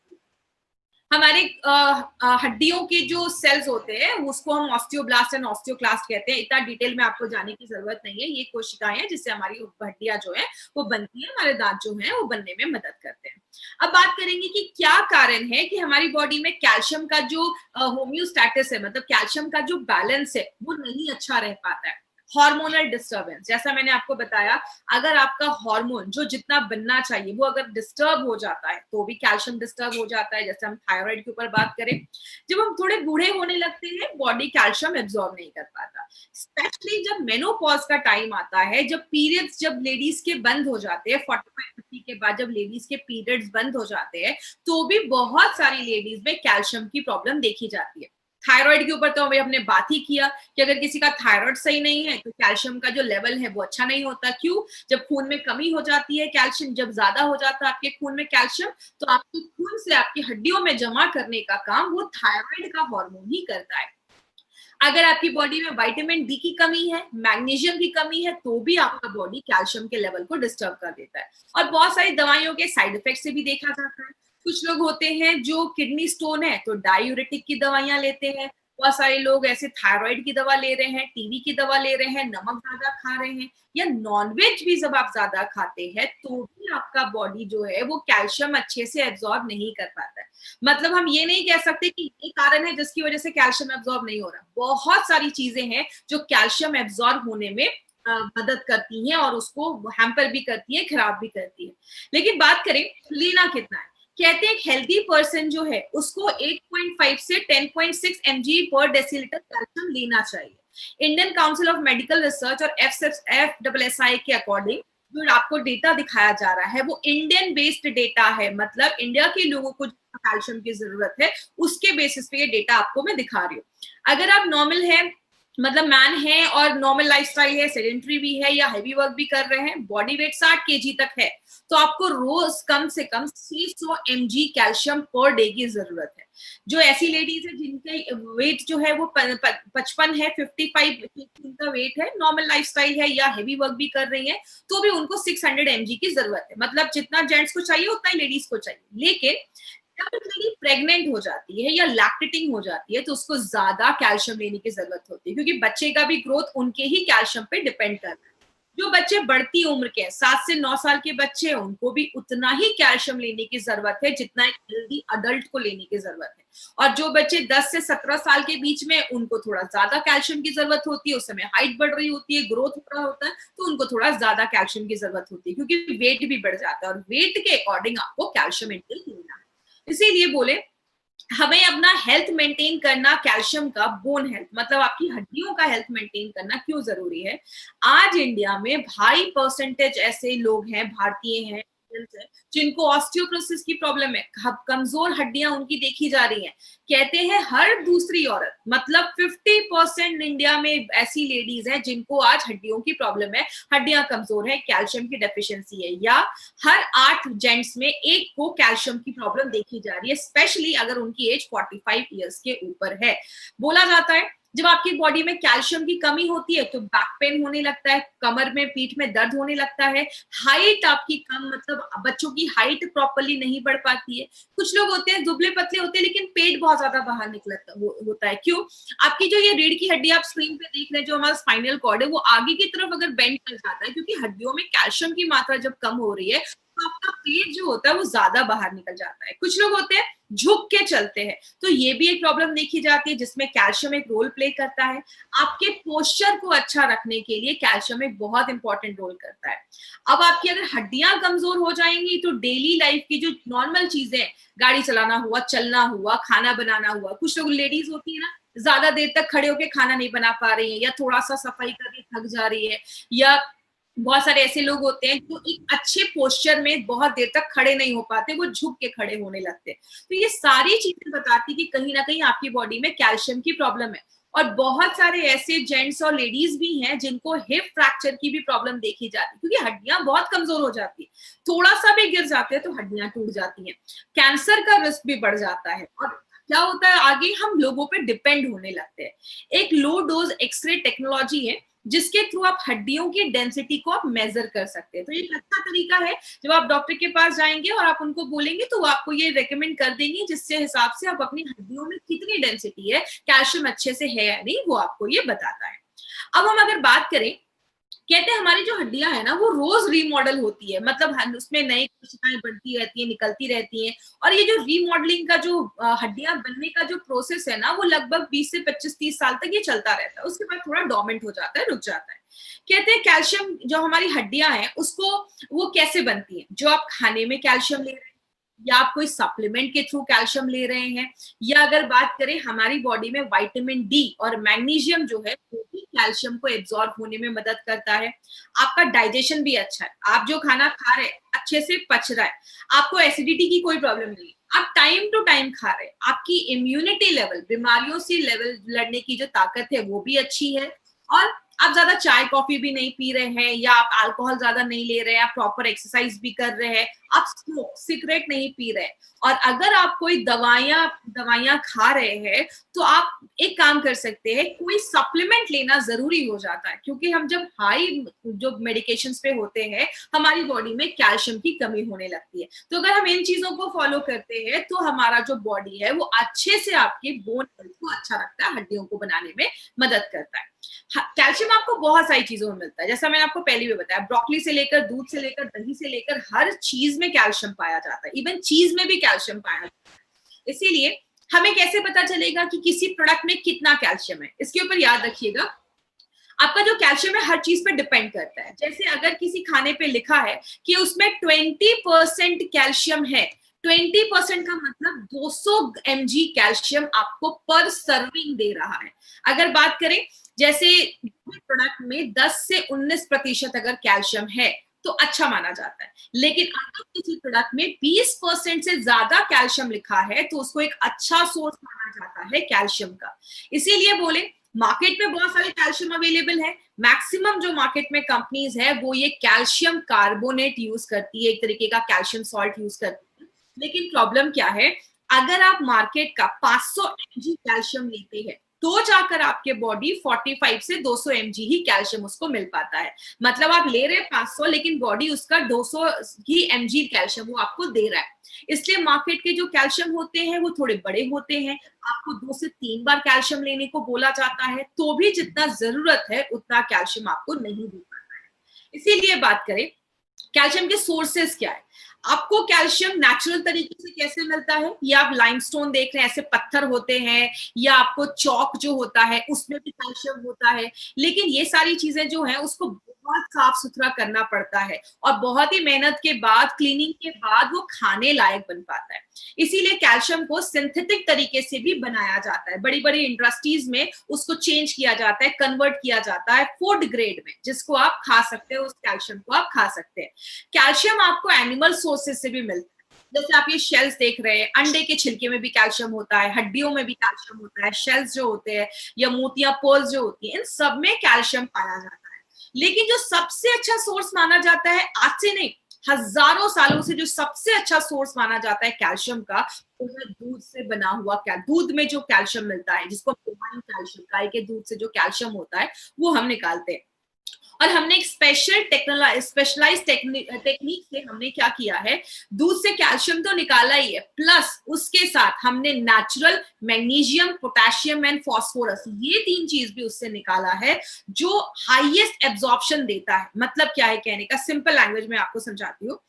हमारे हड्डियों के जो सेल्स होते हैं उसको हम ऑस्टियोब्लास्ट एंड ऑस्टियोक्लास्ट कहते हैं। इतना डिटेल में आपको जाने की जरूरत नहीं है। ये कोशिकाएं हैं जिससे हमारी हड्डियां जो है वो बनती है, हमारे दांत जो है वो बनने में मदद करते हैं। अब बात करेंगे कि क्या कारण है कि हमारी बॉडी में कैल्शियम का जो होम्योस्टैटिस है, मतलब कैल्शियम का जो बैलेंस है वो नहीं अच्छा रह पाता है। हार्मोनल डिस्टर्बेंस, जैसा मैंने आपको बताया, अगर आपका हार्मोन जो जितना बनना चाहिए वो अगर डिस्टर्ब हो जाता है तो भी कैल्शियम डिस्टर्ब हो जाता है। जैसे हम थायराइड के ऊपर बात करें, जब हम थोड़े बूढ़े होने लगते हैं बॉडी कैल्शियम एब्जॉर्ब नहीं कर पाता। स्पेशली जब मेनोपॉज का टाइम आता है, जब पीरियड्स जब लेडीज के बंद हो जाते हैं, 45-50 के बाद जब लेडीज के पीरियड्स बंद हो जाते हैं, तो भी बहुत सारी लेडीज में कैल्शियम की प्रॉब्लम देखी जाती है। थायराइड के ऊपर तो हमें हमने बात ही किया कि अगर किसी का थायराइड सही नहीं है तो कैल्शियम का जो लेवल है वो अच्छा नहीं होता। क्यों? जब खून में कमी हो जाती है कैल्शियम, जब ज्यादा हो जाता है आपके खून में कैल्शियम, तो आपके खून से आपकी हड्डियों में जमा करने का काम वो थायराइड का हार्मोन ही करता है। अगर आपकी बॉडी में विटामिन डी की कमी है, मैग्नीशियम की कमी है, तो भी आपका बॉडी कैल्शियम के लेवल को डिस्टर्ब कर देता है। और बहुत सारी दवाइयों के साइड इफेक्ट से भी देखा जाता है। कुछ लोग होते हैं जो किडनी स्टोन है तो डायूरेटिक की दवाइयां लेते हैं। बहुत सारे लोग ऐसे थायराइड की दवा ले रहे हैं, टीबी की दवा ले रहे हैं, नमक ज्यादा खा रहे हैं, या नॉनवेज भी जब आप ज्यादा खाते हैं तो भी आपका बॉडी जो है वो कैल्शियम अच्छे से एब्जॉर्ब नहीं कर पाता है। मतलब हम ये नहीं कह सकते कि ये कारण है जिसकी वजह से कैल्शियम एब्जॉर्ब नहीं हो रहा। बहुत सारी चीजें हैं जो कैल्शियम एब्जॉर्ब होने में मदद करती हैं और उसको हैम्पर भी करती है, खराब भी करती है। लेकिन बात करें लेना कितना है, कहते हैं एक हेल्दी पर्सन जो है उसको 8.5 से 10.6 mg पर डेसीलिटर कैल्शियम लेना चाहिए। Indian council of medical research और FSSAI के अकॉर्डिंग जो आपको डेटा दिखाया जा रहा है वो इंडियन बेस्ड डेटा है, मतलब इंडिया के लोगों को कैल्शियम की जरूरत है उसके बेसिस पे ये डेटा आपको मैं दिखा रही हूँ। अगर आप नॉर्मल है, मतलब मैन है और नॉर्मल लाइफस्टाइल है, सेडेंटरी भी है या हैवी वर्क भी कर रहे हैं, बॉडी वेट 60 kg तक है, तो आपको रोज कम से कम 600 mg कैल्शियम पर डे की जरूरत है। जो ऐसी लेडीज है जिनके वेट जो है वो 55 है, 55 उनका वेट है, नॉर्मल लाइफस्टाइल है या हेवी वर्क भी कर रही है, तो भी उनको 600 mg की जरूरत है। मतलब जितना जेंट्स को चाहिए उतना ही लेडीज को चाहिए। लेकिन जब एक लेडी प्रेग्नेंट हो जाती है या लैक्टेटिंग हो जाती है तो उसको ज्यादा कैल्शियम लेने की जरूरत होती है, क्योंकि बच्चे का भी ग्रोथ उनके ही कैल्शियम पे डिपेंड करता है। जो बच्चे बढ़ती उम्र के हैं, 7 से 9 साल के बच्चे हैं, उनको भी उतना ही कैल्शियम लेने की जरूरत है जितना एक हेल्दी अडल्ट को लेने की जरूरत है। और जो बच्चे 10 से 17 साल के बीच में, उनको थोड़ा ज्यादा कैल्शियम की जरूरत होती है, उस समय हाइट बढ़ रही होती है, ग्रोथ हो रहा होता है, तो उनको थोड़ा ज्यादा कैल्शियम की जरूरत होती है, क्योंकि वेट भी बढ़ जाता है और वेट के अकॉर्डिंग आपको कैल्शियम इंटेक लेना है। इसीलिए बोले हमें अपना हेल्थ मेंटेन करना, कैल्शियम का, बोन हेल्थ मतलब आपकी हड्डियों का हेल्थ मेंटेन करना क्यों जरूरी है। आज इंडिया में हाई परसेंटेज ऐसे लोग हैं, भारतीय हैं, जिनको ऑस्टियोपोरोसिस की प्रॉब्लम है, कमजोर हड्डियां उनकी देखी जा रही हैं। कहते हैं हर दूसरी औरत, मतलब 50% इंडिया में ऐसी लेडीज हैं जिनको आज हड्डियों की प्रॉब्लम है, हड्डियां कमजोर है, कैल्शियम की डेफिशिएंसी है, या हर 8 जेंट्स में एक को कैल्शियम की प्रॉब्लम देखी जा रही है, स्पेशली अगर उनकी एज 45 ईयर्स के ऊपर है। बोला जाता है जब आपकी बॉडी में कैल्शियम की कमी होती है तो बैक पेन होने लगता है, कमर में, पीठ में दर्द होने लगता है, हाइट आपकी कम, मतलब बच्चों की हाइट प्रॉपर्ली नहीं बढ़ पाती है। कुछ लोग होते हैं दुबले पतले होते हैं लेकिन पेट बहुत ज्यादा बाहर निकलता होता है। क्यों? आपकी जो ये रीढ़ की हड्डी आप स्क्रीन पे देख रहे हैं, जो हमारा स्पाइनल कॉर्ड है, वो आगे की तरफ अगर बेंड कर जाता है, क्योंकि हड्डियों में कैल्शियम की मात्रा जब कम हो रही है तो आपका पेट जो होता है वो ज्यादा बाहर निकल जाता है। कुछ लोग होते हैं झुक के चलते हैं, तो ये भी एक प्रॉब्लम देखी जाती है जिसमें कैल्शियम एक रोल प्ले करता है। आपके पोस्चर को अच्छा रखने के लिए कैल्शियम एक बहुत इंपॉर्टेंट रोल करता है। अब आपकी अगर हड्डियां कमजोर हो जाएंगी तो डेली लाइफ की जो नॉर्मल चीजें, गाड़ी चलाना हुआ, चलना हुआ, खाना बनाना हुआ, कुछ लोग लेडीज होती है ना, ज्यादा देर तक खड़े होकर खाना नहीं बना पा रही है, या थोड़ा सा सफाई करके थक जा रही है, या बहुत सारे ऐसे लोग होते हैं जो एक अच्छे पोस्चर में बहुत देर तक खड़े नहीं हो पाते, वो झुक के खड़े होने लगते हैं। तो ये सारी चीजें बताती कि कहीं ना कहीं आपकी बॉडी में कैल्शियम की प्रॉब्लम है। और बहुत सारे ऐसे जेंट्स और लेडीज भी हैं जिनको हिप फ्रैक्चर की भी प्रॉब्लम देखी जाती है, क्योंकि हड्डियां बहुत कमजोर हो जाती है, थोड़ा सा भी गिर जाते हैं तो हड्डियां टूट जाती हैं। कैंसर का रिस्क भी बढ़ जाता है। और क्या होता है, आगे हम लोगों पे डिपेंड होने लगते हैं। एक लो डोज एक्सरे टेक्नोलॉजी है जिसके थ्रू आप हड्डियों की डेंसिटी को आप मेजर कर सकते हैं। तो ये एक अच्छा तरीका है, जब आप डॉक्टर के पास जाएंगे और आप उनको बोलेंगे तो वो आपको ये रेकमेंड कर देंगे, जिससे हिसाब से आप अपनी हड्डियों में कितनी डेंसिटी है, कैल्शियम अच्छे से है या नहीं, वो आपको ये बताता है। अब हम अगर बात करें, कहते हैं हमारी जो हड्डियां है ना वो रोज रीमॉडल होती है, मतलब उसमें नई कोशिकाएं बढ़ती रहती है, निकलती रहती हैं। और ये जो रीमॉडलिंग का जो हड्डियां बनने का जो प्रोसेस है ना, वो लगभग 20 से 25-30 साल तक ये चलता रहता है, उसके बाद थोड़ा डोमेंट हो जाता है, रुक जाता है। कहते हैं कैल्शियम जो हमारी हड्डियां हैं उसको, वो कैसे बनती है, जो आप खाने में कैल्शियम ले रहे हैं, या आप कोई सप्लीमेंट के थ्रू कैल्शियम ले रहे हैं, या अगर बात करें हमारी बॉडी में विटामिन डी और मैग्नीशियम जो है वो भी कैल्शियम को एब्जॉर्ब होने में मदद करता है। आपका डाइजेशन भी अच्छा है, आप जो खाना खा रहे हैं अच्छे से पच रहा है, आपको एसिडिटी की कोई प्रॉब्लम नहीं है, आप टाइम टू टाइम खा रहे हैं, आपकी इम्यूनिटी लेवल, बीमारियों से लेवल लड़ने की जो ताकत है वो भी अच्छी है, और आप ज्यादा चाय कॉफी भी नहीं पी रहे हैं, या आप अल्कोहल ज्यादा नहीं ले रहे हैं, आप प्रॉपर एक्सरसाइज भी कर रहे हैं, आप स्मोक सिगरेट नहीं पी रहे हैं, और अगर आप कोई दवाइयां खा रहे हैं तो आप एक काम कर सकते हैं, कोई सप्लीमेंट लेना जरूरी हो जाता है, क्योंकि हम जब हाई जो मेडिकेशंस पे होते हैं हमारी बॉडी में कैल्शियम की कमी होने लगती है। तो अगर हम इन चीजों को फॉलो करते हैं तो हमारा जो बॉडी है वो अच्छे से आपके बोन हेल्थ को अच्छा रखता है, हड्डियों को बनाने में मदद करता है। कैल्शियम आपको बहुत सारी चीजों में मिलता है, जैसा मैंने आपको पहले भी बताया, ब्रोकली से लेकर, दूध से लेकर, दही से लेकर, हर चीज में कैल्शियम पाया जाता है, इवन चीज में भी कैल्शियम पाया जाता है। इसीलिए हमें कैसे पता चलेगा कि किसी प्रोडक्ट में कितना कैल्शियम है, इसके ऊपर याद रखिएगा, आपका जो कैल्शियम है हर चीज पे डिपेंड करता है। जैसे अगर किसी खाने पे लिखा है कि उसमें 20% कैल्शियम है, 20% का मतलब 200 mg कैल्शियम आपको पर सर्विंग दे रहा है। अगर बात करें जैसे प्रोडक्ट में 10 से 19% अगर कैल्शियम है तो अच्छा माना जाता है, लेकिन अगर किसी प्रोडक्ट में 20% से ज्यादा कैल्शियम लिखा है तो उसको एक अच्छा सोर्स माना जाता है कैल्शियम का। इसीलिए बोले मार्केट में बहुत सारे कैल्शियम अवेलेबल है, मैक्सिमम जो मार्केट में कंपनीज है वो ये कैल्शियम कार्बोनेट यूज करती है, एक तरीके का कैल्शियम सॉल्ट यूज करती है। लेकिन प्रॉब्लम क्या है, अगर आप मार्केट का 500 mg कैल्शियम लेते हैं तो जाकर आपके बॉडी 45 से 200 mg ही कैल्शियम उसको मिल पाता है। मतलब आप ले रहे हैं 500 लेकिन बॉडी उसका 200 ही mg कैल्शियम वो आपको दे रहा है। इसलिए मार्केट के जो कैल्शियम होते हैं वो थोड़े बड़े होते हैं, आपको 2 से 3 बार कैल्शियम लेने को बोला जाता है, तो भी जितना जरूरत है उतना कैल्शियम आपको नहीं दे पाता है। इसीलिए बात करें कैल्शियम के सोर्सेस क्या है, आपको कैल्शियम नेचुरल तरीके से कैसे मिलता है, ये आप लाइमस्टोन देख रहे हैं, ऐसे पत्थर होते हैं, या आपको चौक जो होता है उसमें भी कैल्शियम होता है, लेकिन ये सारी चीजें जो है उसको बहुत साफ सुथरा करना पड़ता है, और बहुत ही मेहनत के बाद, क्लीनिंग के बाद वो खाने लायक बन पाता है। इसीलिए कैल्शियम को सिंथेटिक तरीके से भी बनाया जाता है, बड़ी बड़ी इंडस्ट्रीज में उसको चेंज किया जाता है, कन्वर्ट किया जाता है फूड ग्रेड में, जिसको आप खा सकते हो, उस कैल्शियम को आप खा सकते हैं। कैल्शियम आपको एनिमल सोर्सेज से भी मिलता है, जैसे आप ये शेल्स देख रहे हैं, अंडे के छिलके में भी कैल्शियम होता है, हड्डियों में भी कैल्शियम होता है, शेल्स जो होते हैं या मोतियां पर्ल्स जो होती है, इन सब में कैल्शियम पाया जाता है। लेकिन जो सबसे अच्छा सोर्स माना जाता है, आज से नहीं हजारों सालों से जो सबसे अच्छा सोर्स माना जाता है कैल्शियम का, वो है दूध से बना हुआ दूध में जो कैल्शियम मिलता है, जिसको कैल्शियम, गाय के दूध से जो कैल्शियम होता है वो हम निकालते हैं। और हमने एक स्पेशलाइज टेक्निक से हमने क्या किया है, दूध से कैल्शियम तो निकाला ही है, प्लस उसके साथ हमने natural magnesium, potassium and phosphorus, ये 3 चीज भी उससे निकाला है जो हाईएस्ट एब्जॉर्प्शन देता है। मतलब क्या है कहने का, सिंपल लैंग्वेज में आपको समझाती हूँ।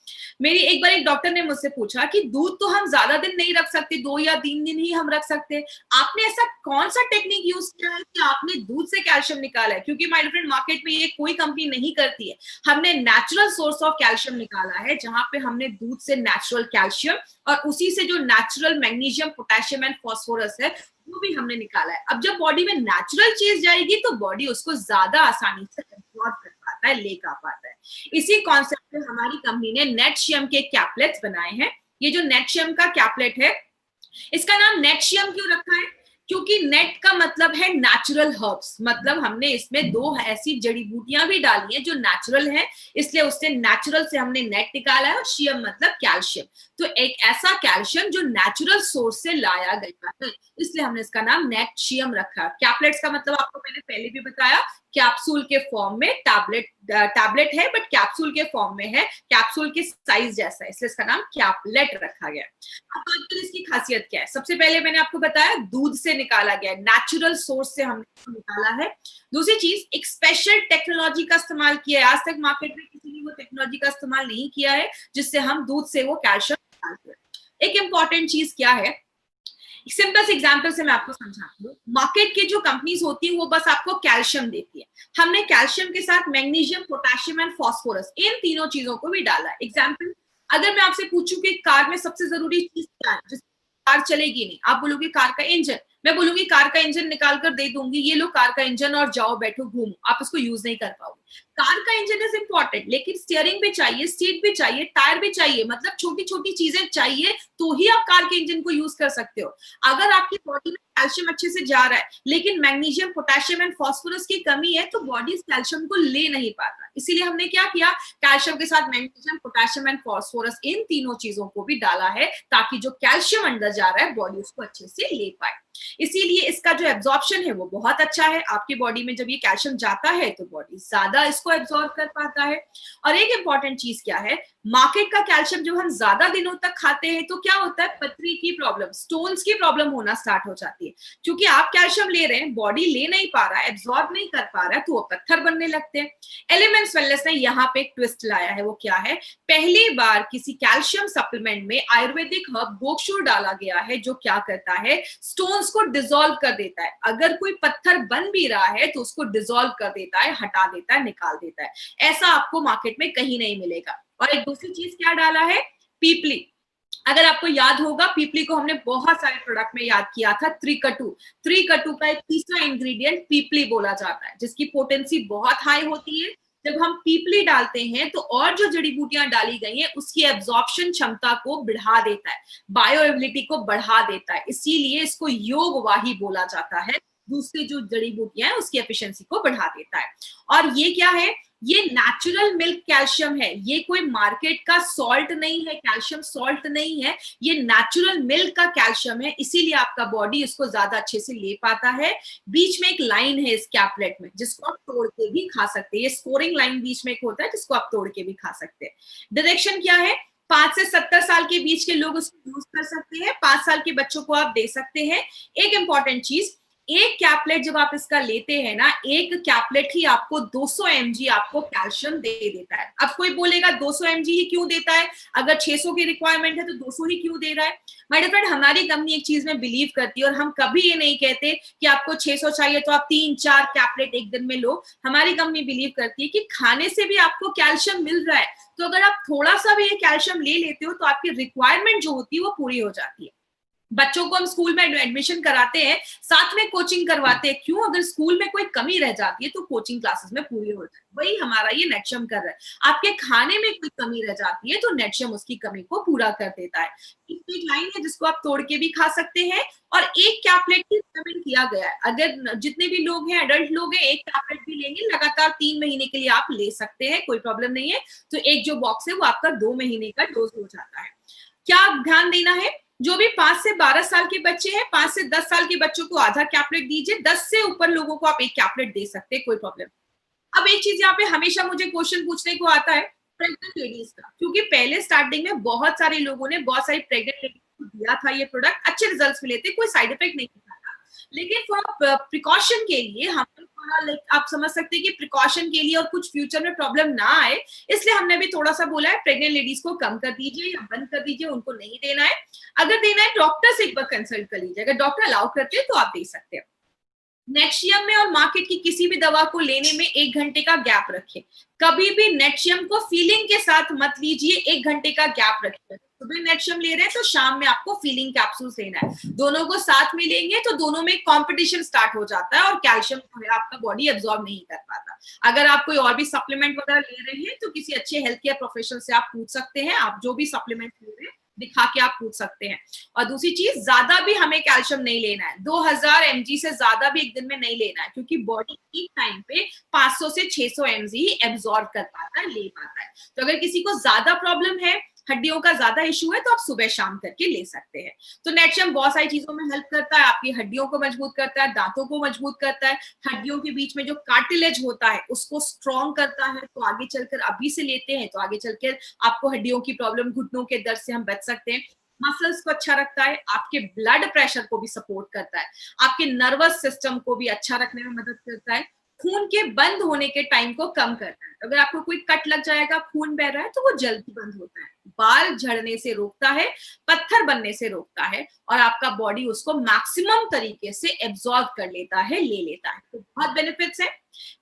मेरी एक बार एक डॉक्टर ने मुझसे पूछा कि दूध तो हम ज्यादा दिन नहीं रख सकते, 2 या 3 दिन ही हम रख सकते हैं, आपने ऐसा कौन सा टेक्निक यूज किया है कि आपने दूध से कैल्शियम निकाला है? क्योंकि माय फ्रेंड मार्केट में ये कोई कंपनी नहीं करती है, हमने नेचुरल सोर्स ऑफ कैल्शियम निकाला है, जहां पे हमने दूध से नेचुरल कैल्शियम और उसी से जो natural magnesium, potassium and phosphorus है वो भी हमने निकाला है। अब जब बॉडी में नेचुरल चीज जाएगी तो बॉडी उसको ज्यादा आसानी से एब्जॉर्ब कर पाता है, ले का पाता है। इसी कॉन्सेप्ट पे हमारी कंपनी ने नेटशियम के कैपलेट्स बनाए हैं। ये जो नेटशियम का कैपलेट है, इसका नाम नेटशियम क्यों रखा है? क्योंकि नेट का मतलब है नेचुरल हर्ब्स, मतलब हमने इसमें 2 ऐसी जड़ी बूटियां भी डाली हैं जो नेचुरल है, इसलिए उससे नेचुरल से हमने नेट निकाला है, और शियम मतलब कैल्शियम। तो एक ऐसा कैल्शियम जो नेचुरल सोर्स से लाया गया है, इसलिए हमने इसका नाम नेटशियम रखा है। कैपलेट्स का मतलब आपको मैंने पहले भी बताया, कैप्सूल के फॉर्म में, टैबलेट है बट कैप्सूल के फॉर्म में है, कैप्सूल के साइज जैसा है, इसलिए इसका नाम कैपलेट रखा गया। अब बात करें इसकी खासियत क्या है, सबसे पहले मैंने आपको बताया दूध से निकाला गया, नेचुरल सोर्स से हमने निकाला है। दूसरी चीज, एक स्पेशल टेक्नोलॉजी का इस्तेमाल किया है, आज तक मार्केट में किसी ने वो टेक्नोलॉजी का इस्तेमाल नहीं किया है जिससे हम दूध से वो कैल्शियम निकालते हैं। एक इंपॉर्टेंट चीज क्या है, सिंपल से एग्जांपल से मैं आपको समझाती हूँ। मार्केट की जो कंपनीज होती है वो बस आपको कैल्शियम देती है, हमने कैल्शियम के साथ मैग्नीशियम, पोटेशियम एंड फास्फोरस, इन तीनों चीजों को भी डाला है। एग्जांपल, अगर मैं आपसे पूछूं कि कार में सबसे जरूरी चीज क्या है, जिस कार चलेगी नहीं, आप बोलोगे कार का इंजन, मैं बोलूंगी कार का इंजन निकाल कर दे दूंगी, ये लो कार का इंजन और जाओ बैठो घूमो, आप उसको यूज नहीं कर पाओगे। कार का इंजन इज इंपॉर्टेंट, लेकिन स्टीयरिंग भी चाहिए, सीट भी चाहिए, टायर भी चाहिए, मतलब छोटी छोटी चीजें चाहिए तो ही आप कार के इंजन को यूज कर सकते हो। अगर आपकी बॉडी में कैल्शियम अच्छे से जा रहा है लेकिन मैग्नीशियम, पोटेशियम एंड फास्फोरस की कमी है, तो बॉडी इस कैल्शियम को ले नहीं पाता। इसीलिए हमने क्या किया, कैल्शियम के साथ मैग्नीशियम, पोटेशियम एंड फास्फोरस, इन तीनों चीजों को भी डाला है ताकि जो कैल्शियम अंदर जा रहा है बॉडी उसको अच्छे से ले पाए। इसीलिए इसका जो एब्जॉर्प्शन है वो बहुत अच्छा है। आपकी बॉडी में जब ये कैल्शियम जाता है तो बॉडी ज्यादा इसको एब्जॉर्ब कर पाता है। और एक इंपॉर्टेंट चीज क्या है, मार्केट का कैल्शियम जब हम ज्यादा दिनों तक खाते हैं तो क्या होता है, पथरी की प्रॉब्लम, स्टोन्स की प्रॉब्लम होना स्टार्ट हो जाती है। क्योंकि आप कैल्शियम ले रहे हैं, बॉडी ले नहीं पा रहा है, एब्जॉर्ब नहीं कर पा रहा है, तो वो पत्थर बनने लगते हैं। एलिमेंट्स वेलनेस ने यहाँ पे एक ट्विस्ट लाया है, वो क्या है, पहली बार किसी कैल्शियम सप्लीमेंट में आयुर्वेदिक हर्ब गोक्षूर डाला गया है, जो क्या करता है, स्टोन्स को डिसॉल्व कर देता है। अगर कोई पत्थर बन भी रहा है तो उसको डिसॉल्व कर देता है, हटा देता है, निकाल देता है। ऐसा आपको मार्केट में कहीं नहीं मिलेगा। और एक दूसरी चीज क्या डाला है, पीपली। अगर आपको याद होगा, पीपली को हमने बहुत सारे प्रोडक्ट में याद किया था, त्रिकटु। त्रिकटु का एक तीसरा इंग्रेडिएंट पीपली बोला जाता है, जिसकी पोटेंसी बहुत हाई होती है। जब हम पीपली डालते हैं तो और जो जड़ी बूटियां डाली गई हैं उसकी एब्जॉर्प्शन क्षमता को बढ़ा देता है, बायोएबिलिटी को बढ़ा देता है, इसीलिए इसको योगवाही बोला जाता है। दूसरी जो जड़ी बूटियां हैं उसकी एफिशिएंसी को बढ़ा देता है। और ये क्या है, ये नेचुरल मिल्क कैल्शियम है, ये कोई मार्केट का सॉल्ट नहीं है, कैल्शियम सॉल्ट नहीं है, ये नेचुरल मिल्क का कैल्शियम है। इसीलिए आपका बॉडी इसको ज्यादा अच्छे से ले पाता है। बीच में एक लाइन है इस कैपलेट में जिसको आप तोड़ के भी खा सकते हैं, ये स्कोरिंग लाइन बीच में एक होता है जिसको आप तोड़ के भी खा सकते हैं। डायरेक्शन क्या है, 5 से 70 साल के बीच के लोग उसको यूज कर सकते हैं, 5 साल के बच्चों को आप दे सकते हैं। एक इंपॉर्टेंट चीज, एक कैपलेट जब आप इसका लेते हैं ना, एक कैपलेट ही आपको 200 mg आपको कैल्शियम दे देता है। अब कोई बोलेगा 200 mg ही क्यों देता है, अगर 600 की रिक्वायरमेंट है तो 200 ही क्यों दे रहा है। माय डियर फ्रेंड, हमारी कंपनी एक चीज में बिलीव करती है और हम कभी ये नहीं कहते कि आपको 600 चाहिए तो आप 3-4 कैपलेट एक दिन में लो। हमारी कंपनी बिलीव करती है कि खाने से भी आपको कैल्शियम मिल रहा है, तो अगर आप थोड़ा सा भी ये कैल्शियम ले लेते हो तो आपकी रिक्वायरमेंट जो होती है वो पूरी हो जाती है। बच्चों को हम स्कूल में एडमिशन कराते हैं, साथ में कोचिंग करवाते हैं, क्यों, अगर स्कूल में कोई कमी रह जाती है तो कोचिंग क्लासेस में पूरी हो जाती है। वही हमारा ये नेटशियम कर रहा है। आपके खाने में कोई कमी रह जाती है तो नेटशियम उसकी कमी को पूरा कर देता है। एक लाइन है जिसको आप तोड़ के भी खा सकते हैं। और एक कैपलेट ही रिकमेंड किया गया है, अगर जितने भी लोग हैं, एडल्ट लोग हैं, एक कैपलेट भी लेंगे लगातार 3 महीने के लिए आप ले सकते हैं, कोई प्रॉब्लम नहीं है। तो एक जो बॉक्स है वो आपका 2 महीने का डोज हो जाता है। क्या ध्यान देना है, जो भी 5 से 12 साल के बच्चे हैं, 5 से 10 साल के बच्चों को आधा कैपलेट दीजिए, 10 से ऊपर लोगों को आप एक कैपलेट दे सकते हैं, कोई प्रॉब्लम। अब एक चीज यहाँ पे हमेशा मुझे क्वेश्चन पूछने को आता है प्रेग्नेंट लेडीज का, क्योंकि पहले स्टार्टिंग में बहुत सारे लोगों ने बहुत सारी प्रेग्नेंट लेडीज को दिया था ये प्रोडक्ट, अच्छे रिजल्ट्स मिले थे, कोई साइड इफेक्ट नहीं था। लेकिन फॉर प्रिकॉशन के लिए हम थोड़ा, आप समझ सकते हैं कि प्रिकॉशन के लिए और कुछ फ्यूचर में प्रॉब्लम ना आए, इसलिए हमने भी थोड़ा सा बोला है प्रेग्नेंट लेडीज को कम कर दीजिए या बंद कर दीजिए, उनको नहीं देना है। अगर देना है डॉक्टर से एक बार कंसल्ट कर लीजिए, अगर डॉक्टर अलाउ करते हैं तो आप दे सकते हैं। नेटशियम में और मार्केट की किसी भी दवा को लेने में 1 घंटे का गैप रखें। कभी भी नेटशियम को फीलिंग के साथ मत लीजिए, 1 घंटे का गैप रखिए। सुबह नेटशियम ले रहे हैं तो शाम में आपको फीलिंग कैप्सूल लेना है, दोनों को साथ में लेंगे तो दोनों में कंपटीशन स्टार्ट हो जाता है और कैल्शियम जो है आपका बॉडी एब्जॉर्ब नहीं कर पाता। अगर आप कोई और भी सप्लीमेंट वगैरह ले रहे हैं तो किसी अच्छे हेल्थ केयर प्रोफेशनल से आप पूछ सकते हैं, आप जो भी सप्लीमेंट ले रहे हैं दिखा के आप पूछ सकते हैं। और दूसरी चीज, ज्यादा भी हमें कैल्शियम नहीं लेना है, 2000 mg से ज्यादा भी एक दिन में नहीं लेना है, क्योंकि बॉडी एक टाइम पे 500 से 600 mg ही एब्जॉर्ब कर पाता है, ले पाता है। तो अगर किसी को ज्यादा प्रॉब्लम है, हड्डियों का ज्यादा इशू है, तो आप सुबह शाम करके ले सकते हैं। तो नेटशियम बहुत सारी चीजों में हेल्प करता है, आपकी हड्डियों को मजबूत करता है, दांतों को मजबूत करता है, हड्डियों के बीच में जो कार्टिलेज होता है उसको स्ट्रॉन्ग करता है। तो आगे चलकर, अभी से लेते हैं तो आगे चलकर आपको हड्डियों की प्रॉब्लम, घुटनों के दर्द से हम बच सकते हैं। मसल्स को अच्छा रखता है, आपके ब्लड प्रेशर को भी सपोर्ट करता है, आपके नर्वस सिस्टम को भी अच्छा रखने में मदद करता है, खून के बंद होने के टाइम को कम करता है। अगर आपको कोई कट लग जाएगा, खून बह रहा है, तो वो जल्दी बंद होता है। बाल झड़ने से रोकता है, पत्थर बनने से रोकता है और आपका बॉडी उसको मैक्सिमम तरीके से एब्जॉर्ब कर लेता है, ले लेता है। तो बहुत बेनिफिट्स है।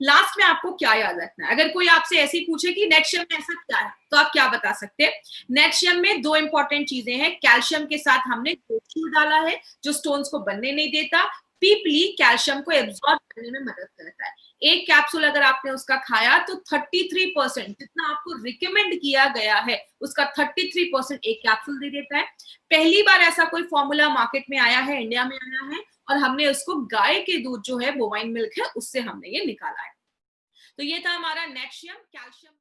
लास्ट में आपको क्या याद रखना है, अगर कोई आपसे ऐसे ही पूछे कि नेक्शियम में ऐसा क्या है, तो आप क्या बता सकते हैं? नेक्शियम में दो इंपॉर्टेंट चीजें हैं। कैल्शियम के साथ हमने कैल्शियम डाला है जो स्टोन्स को बनने नहीं देता। पीपली कैल्शियम को एब्जॉर्ब करने में मदद करता है। एक कैप्सूल अगर आपने उसका खाया तो 33% जितना आपको रिकमेंड किया गया है उसका 33% एक कैप्सूल दे देता है। पहली बार ऐसा कोई फॉर्मूला मार्केट में आया है, इंडिया में आया है, और हमने उसको गाय के दूध जो है बोवाइन मिल्क है उससे हमने ये निकाला है। तो ये था हमारा नेक्शियम कैल्शियम।